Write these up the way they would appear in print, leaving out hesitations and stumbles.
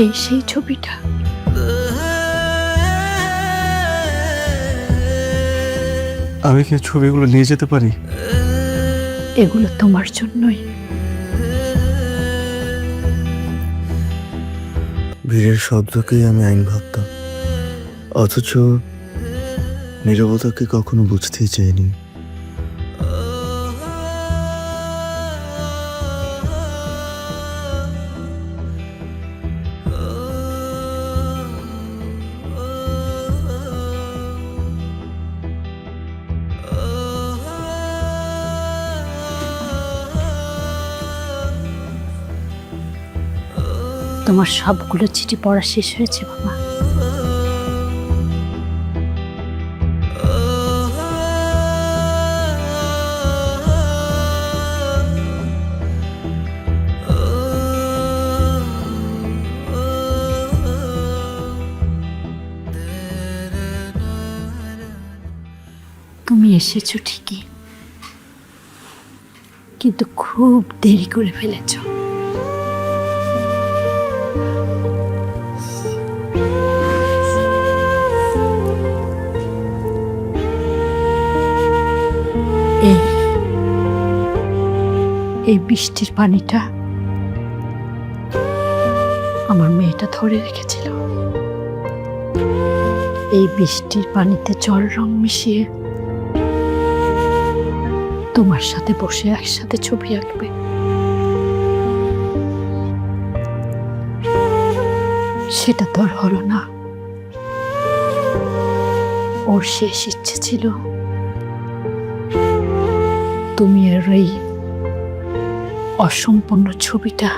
এই সেই ছবিটা। আমি কি ছবিগুলো নিয়ে যেতে পারি? এগুলো তোমার জন্যই। ভিড়ের শব্দকেই আমি আইন ভাবতাম, অথচ নীরবতাকে কখনো বুঝতেই চাইনি। তোমার সবগুলো চিঠি পড়া শেষ হয়েছে বাবা। তুমি এসেছো ঠিকই, কিন্তু খুব দেরি করে ফেলেছো। এই বৃষ্টির পানিটা আমার মেয়েটা ধরে রেখেছিল। এই বৃষ্টির পানিতে জল রং মিশিয়ে তোমার সাথে বসে একসাথে ছবি আঁকবে। সেটা তো আর হলো না। ওর শেষ ইচ্ছে ছিল তুমি আর এই অসম্পূর্ণ ছবিটা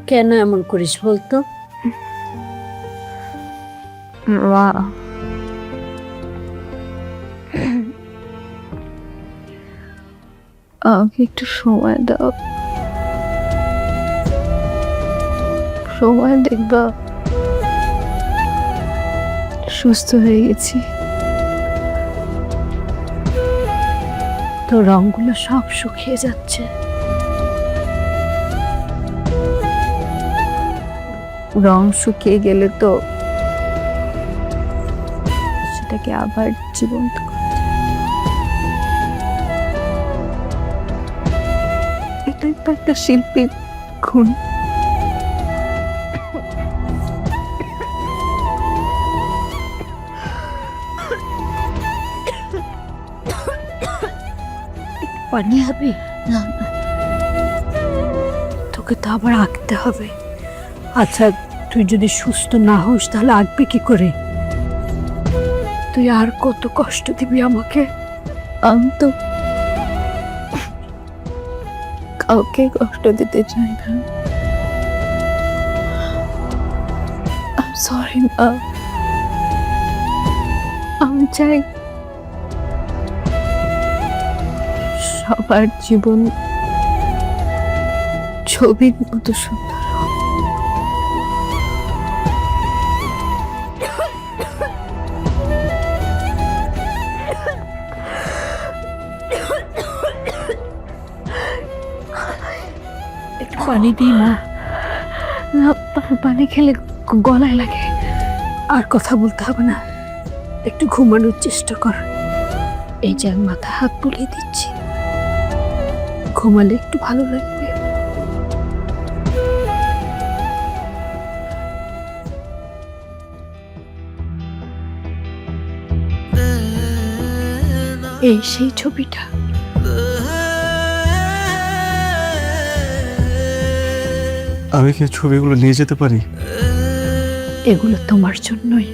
কেন এমন করিস বলতো? মা, আমাকে একটু সময় দাও। সময় দেখবা সুস্থ হয়ে গেছি। তো রংগুলো সব শুকিয়ে যাচ্ছে। রং শুকিয়ে গেলে তো সেটাকে আবার জীবন্ত করা যায়। এটাই তো একটা শিল্পীর গুণ। পানি হবে না? তোকে তো আবার আঁকতে হবে। আচ্ছা, তুই যদি সুস্থ না হোস তাহলে আঁকবি কি করে? তুই আর কত কষ্ট দিবি আমাকে? আমি তো কাউকে কষ্ট দিতে চাই না। সরি মা, আমি চাই সবার জীবন ছবির মতো সুন্দর। একটু পানি দিই মা। না, পানি খেলে গলায় লাগে। আর কথা বলতে হবে না, একটু ঘুমানোর চেষ্টা কর। এই যে আমি মাথা হাত বুলিয়ে দিচ্ছি, ঘুমালে একটু ভালো লাগবে। এই সেই ছবিটা। আমি কি ছবিগুলো নিয়ে যেতে পারি? এগুলো তোমার জন্যই।